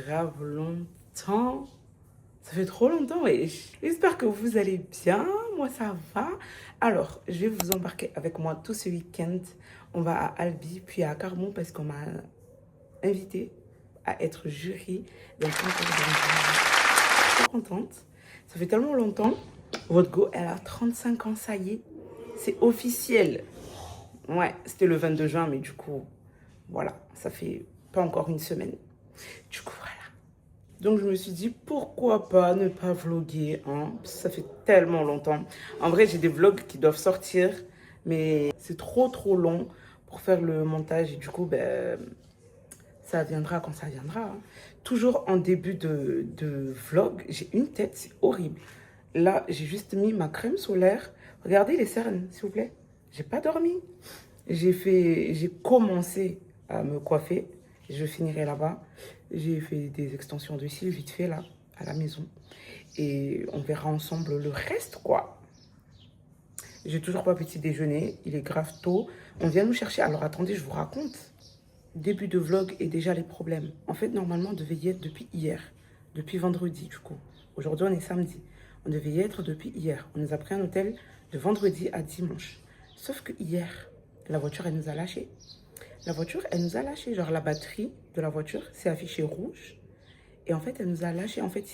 grave longtemps. Ça fait trop longtemps, wesh. J'espère que vous allez bien. Moi, ça va. Alors, je vais vous embarquer avec moi tout ce week-end. On va à Albi, puis à Carmont, parce qu'on m'a invité à être jury d'un concours de Je suis trop contente. Ça fait tellement longtemps. Votre go, elle a 35 ans, ça y est. C'est officiel. Ouais, c'était le 22 juin, mais du coup, voilà, ça fait pas encore une semaine. Du coup, voilà. Donc, je me suis dit, pourquoi pas ne pas vlogger, hein? Ça fait tellement longtemps. En vrai, j'ai des vlogs qui doivent sortir, mais c'est trop long pour faire le montage. Et du coup, ben, ça viendra quand ça viendra, hein. Toujours en début de vlog, j'ai une tête, c'est horrible. Là, j'ai juste mis ma crème solaire. Regardez les cernes, s'il vous plaît. J'ai pas dormi. J'ai commencé à me coiffer. Je finirai là-bas. J'ai fait des extensions de cils vite fait là, à la maison. Et on verra ensemble le reste, quoi. J'ai toujours pas petit déjeuner. Il est grave tôt. On vient nous chercher. Alors attendez, je vous raconte. Début de vlog et déjà les problèmes. En fait, normalement, on devait y être depuis hier. Depuis vendredi, du coup. Aujourd'hui, on est samedi. On devait y être depuis hier. On nous a pris un hôtel de vendredi à dimanche. Sauf que hier, la voiture, elle nous a lâchés. La voiture, elle nous a lâchés. Genre, la batterie de la voiture s'est affichée rouge. Et en fait, elle nous a lâchés. En fait,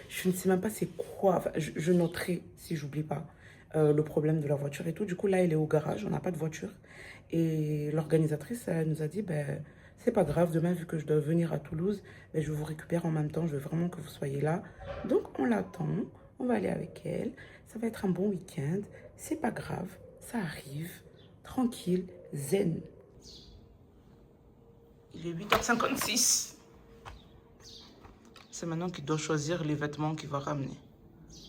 je ne sais même pas c'est quoi. Enfin, je noterai, si j'oublie pas, le problème de la voiture et tout. Du coup, là, elle est au garage. On n'a pas de voiture. Et l'organisatrice, elle nous a dit, ben, c'est pas grave. Demain, vu que je dois venir à Toulouse, ben, je vous récupère en même temps. Je veux vraiment que vous soyez là. Donc, on l'attend. On va aller avec elle. Ça va être un bon week-end. C'est pas grave. Ça arrive. Tranquille. Zen. Il est 8h56. C'est maintenant qu'il doit choisir les vêtements qu'il va ramener.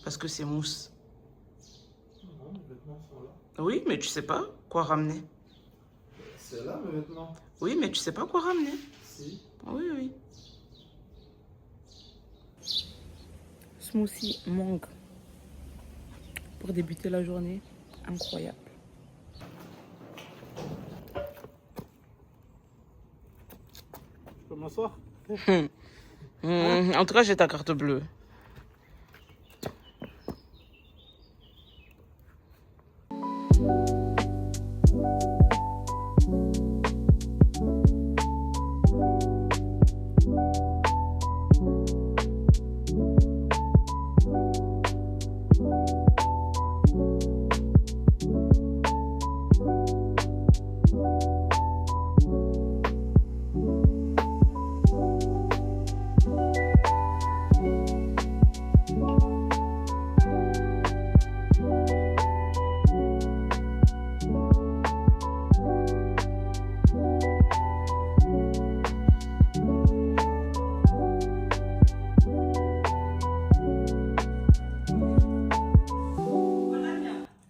Parce que c'est mousse. Non, les vêtements sont là. Oui, mais tu sais pas quoi ramener. C'est là, mes vêtements. Oui, mais tu sais pas quoi ramener. Si. Oui. Smoothie mangue. Pour débuter la journée. Incroyable. Je peux m'asseoir? En tout cas, j'ai ta carte bleue.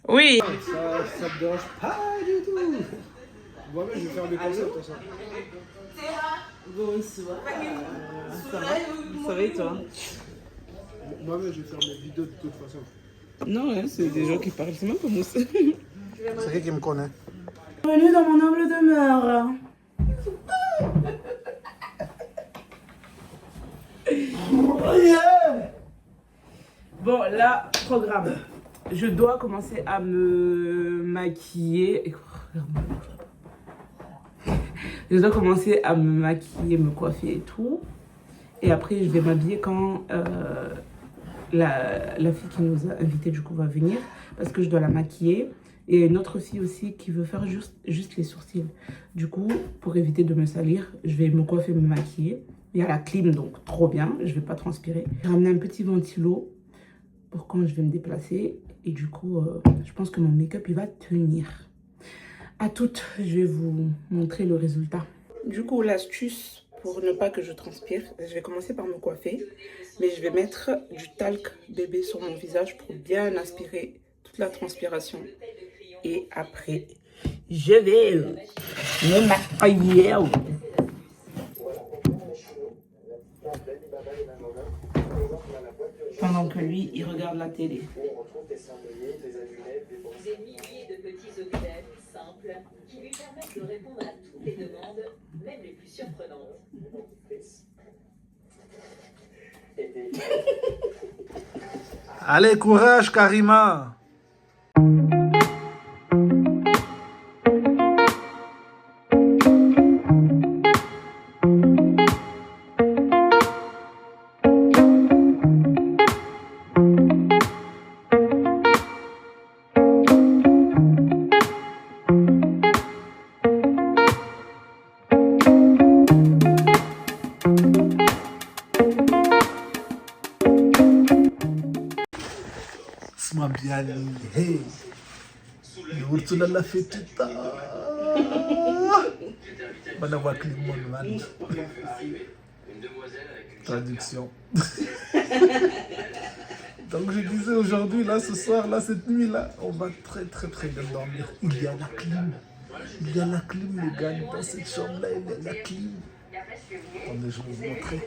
Oui. Ça me dérange pas du tout. Moi-même, je vais faire des concepts, ça. Bonsoir. Ça va et toi? Moi-même, je vais faire mes vidéos de toute façon. Non, hein, c'est des gens qui parlent. C'est même pas mousse. C'est qui me connaît? Bienvenue dans mon humble demeure. Bon, là, programme. Je dois commencer à me maquiller. Je dois commencer à me maquiller, me coiffer et tout. Et après, je vais m'habiller quand la fille qui nous a invités, du coup, va venir. Parce que je dois la maquiller. Et il y a une autre fille aussi qui veut faire juste les sourcils. Du coup, pour éviter de me salir, je vais me coiffer, me maquiller. Il y a la clim, donc trop bien. Je ne vais pas transpirer. J'ai ramené un petit ventilo pour quand je vais me déplacer. Et du coup, je pense que mon make-up, il va tenir. À toutes, je vais vous montrer le résultat. Du coup, l'astuce pour ne pas que je transpire, je vais commencer par me coiffer. Mais je vais mettre du talc bébé sur mon visage pour bien aspirer toute la transpiration. Et après, je vais me maquiller. Pendant que lui, il regarde la télé. Des milliers de petits objets simples qui lui permettent de répondre à toutes les demandes, même les plus surprenantes. Allez, courage, Karima. اسمع بيعني هي يورتو لا فيتتا بنا واكل mon man. Traduction. Donc je disais aujourd'hui, là, ce soir, là, cette nuit-là, on va très très très bien dormir. Il y a la clim. Il y a la clim, les gars. Dans cette chambre-là, il y a la clim. Attendez, je vais vous montrer.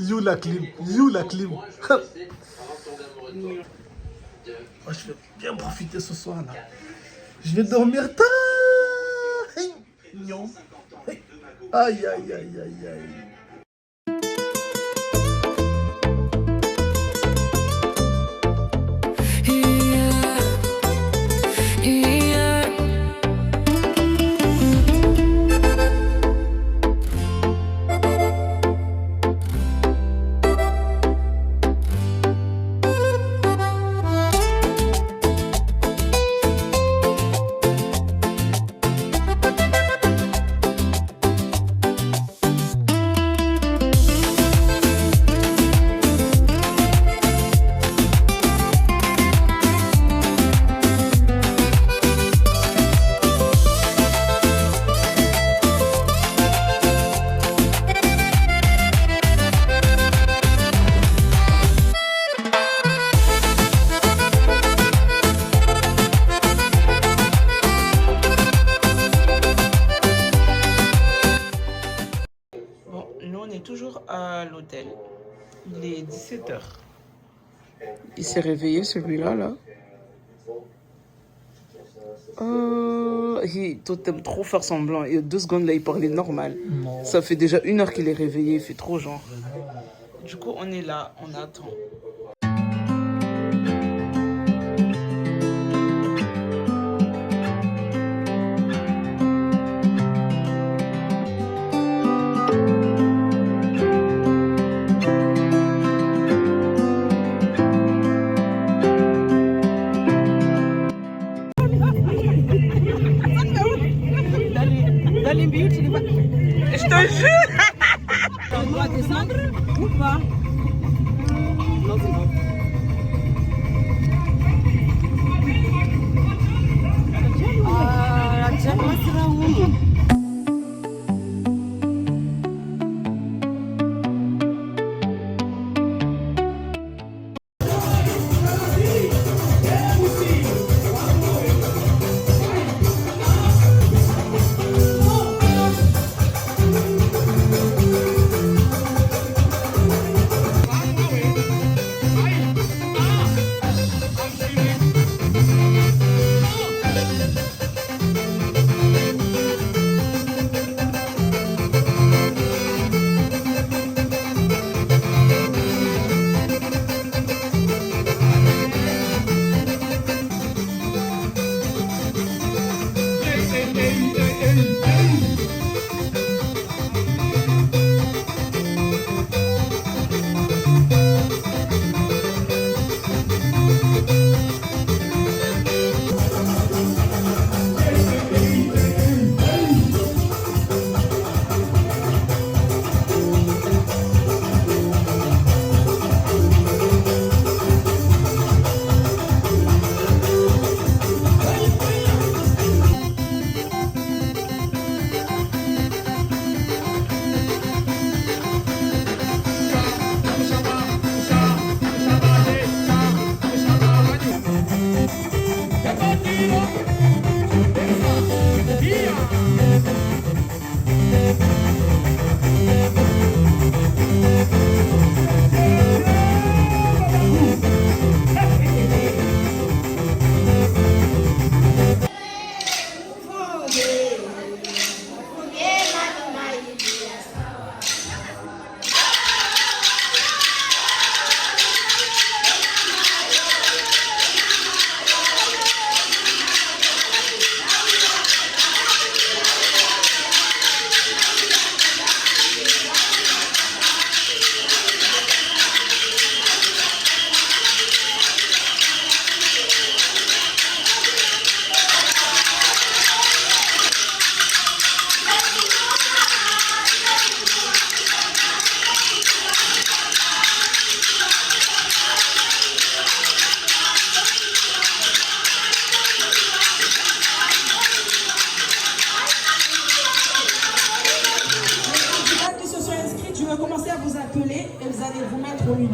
You la clim. You la clim. Moi, je vais bien profiter ce soir-là. Je vais dormir tard. Hey, non. Hey. Aïe, aïe, aïe, aïe, aïe. Toujours à l'hôtel. Il est 17h. Il s'est réveillé celui-là là. Il t'aime trop faire semblant. Et 2 secondes là il parlait normal. Non. Ça fait déjà 1 heure qu'il est réveillé. Il fait trop genre. Du coup on est là, on attend. Je te jure. On doit descendre ou pas? Non,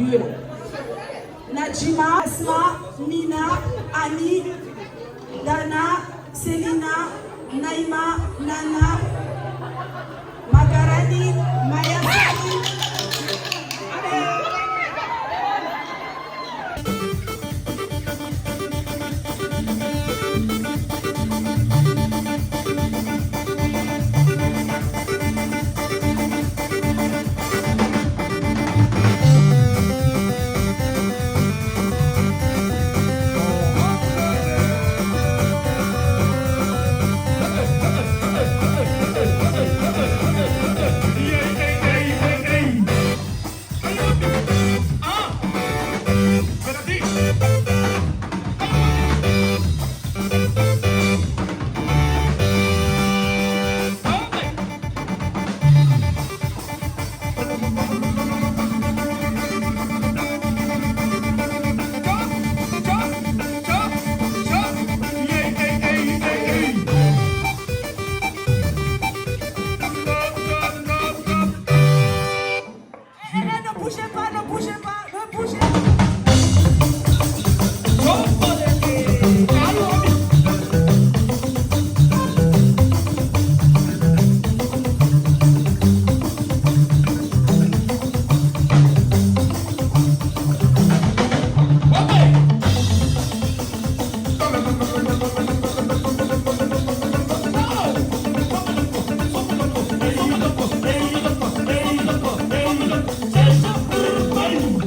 mieux. Najima, Asma, Nina, Annie, Dana, Selina, Naïma, Nana, Magarani, Maya Sani. Ne bougez pas, ne bougez pas, ne bougez pas. Hey,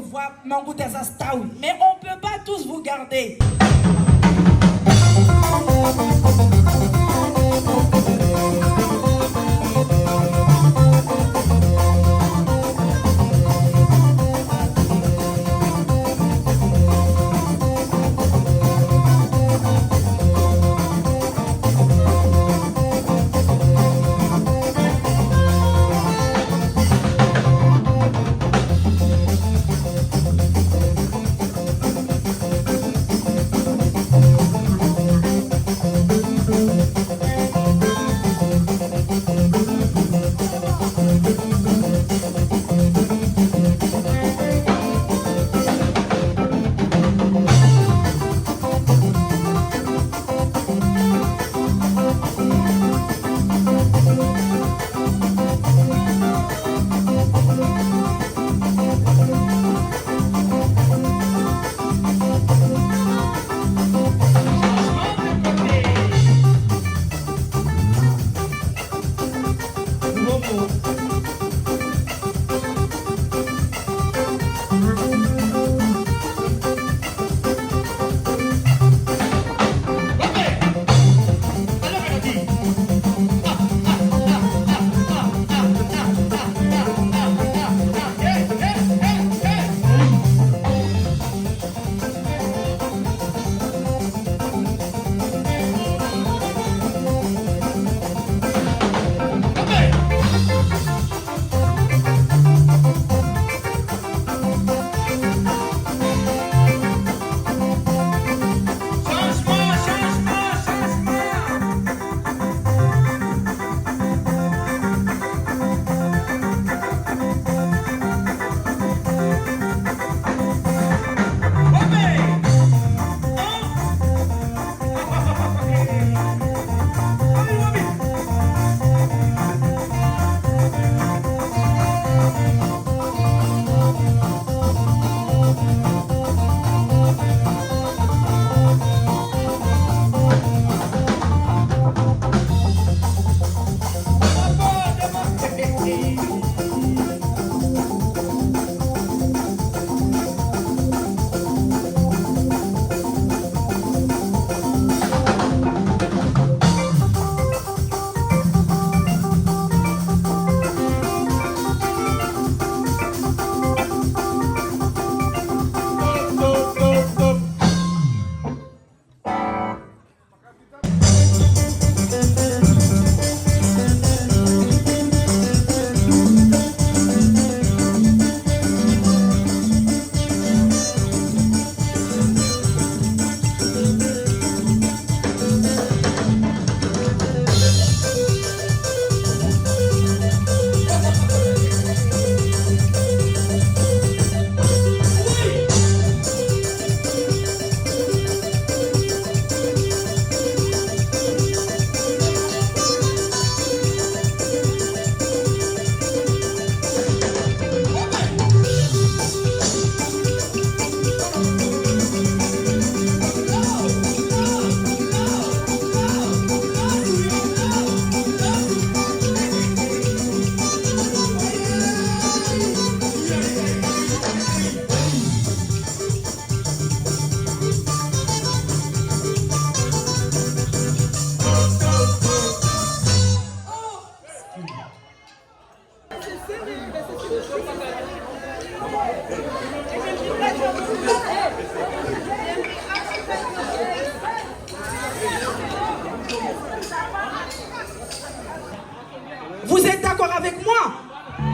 voir Mangou Tezastaoui. Mais on ne peut pas tous vous garder. Vous êtes d'accord avec moi?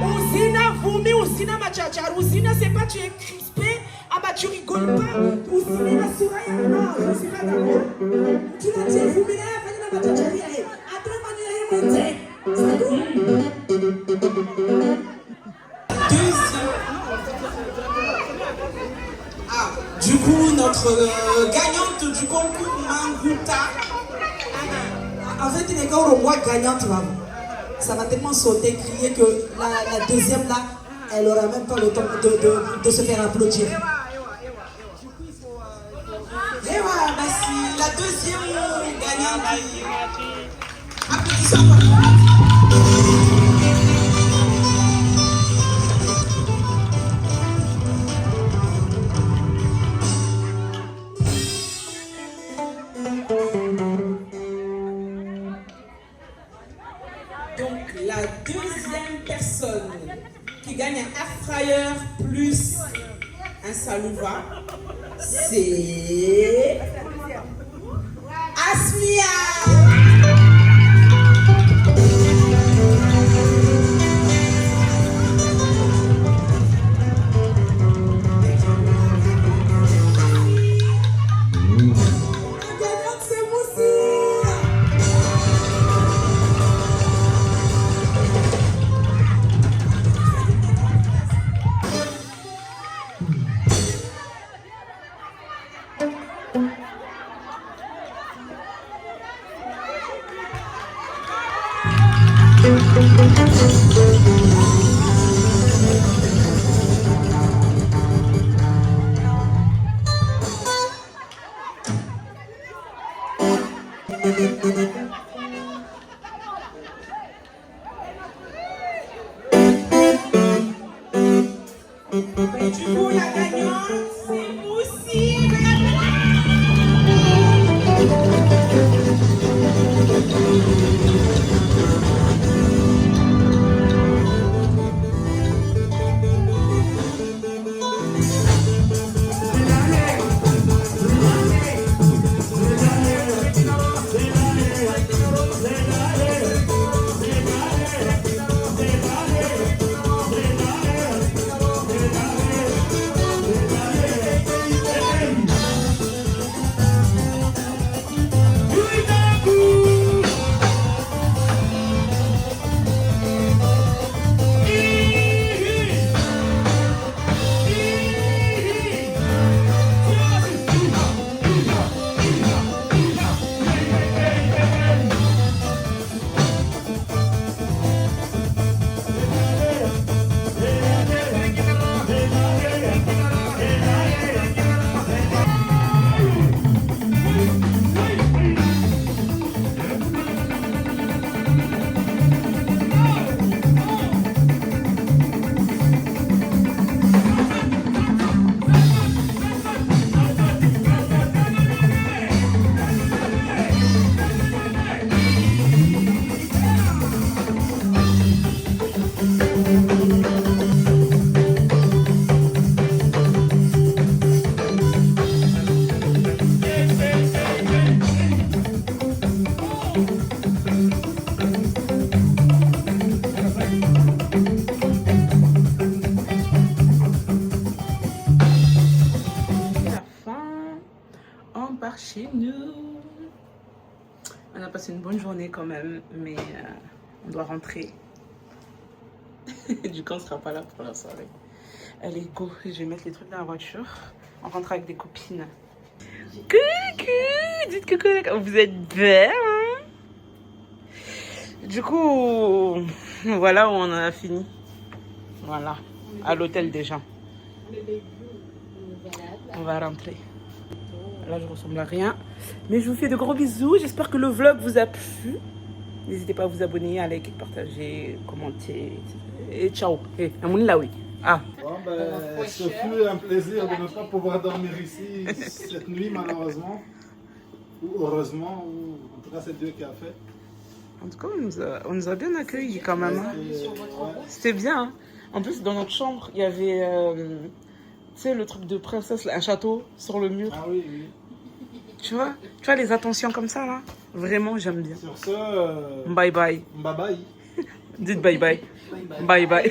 Ouzina vomi, Ouzina machachar. Ouzina, c'est pas tu es crispé, ah bah tu rigoles pas. Ouzina la souraya, non, je suis pas d'accord. Tu l'as dit, vomi là, fallait la machachari, allez. Après, manière c'est tout. Ah, du coup, notre gagnante du concours Mangouta. En fait, il est quand on voit gagnante là. Ça va tellement sauter, crier que la deuxième là, elle n'aura même pas le temps de se faire applaudir. Et voilà, merci. La deuxième gagnante. Applaudissements. fryer plus un salouva, c'est Asmia. Du coup, la gagnante, c'est Moussi. Chez nous. On a passé une bonne journée quand même, mais on doit rentrer. Du coup, on ne sera pas là pour la soirée. Allez, go, je vais mettre les trucs dans la voiture. On rentre avec des copines. Coucou, dites coucou, vous êtes belles, hein? Du coup, voilà où on en a fini. Voilà, à l'hôtel déjà. On va rentrer. Là, je ressemble à rien. Mais je vous fais de gros bisous. J'espère que le vlog vous a plu. N'hésitez pas à vous abonner, à liker, partager, commenter. Et ciao. Et oui. Ah. Bon, ben, ce fut un plaisir de ne pas pouvoir dormir ici cette nuit, malheureusement. Ou heureusement, ou en tout cas, c'est Dieu qui a fait. En tout cas, on nous a bien accueillis quand même. Hein. C'était bien. Hein. En plus, dans notre chambre, il y avait... tu sais, le truc de princesse, un château sur le mur. Ah oui, oui. Tu vois les attentions comme ça, là. Vraiment, j'aime bien. Sur ce... Bye bye. Bye bye. Dites bye bye. Bye bye.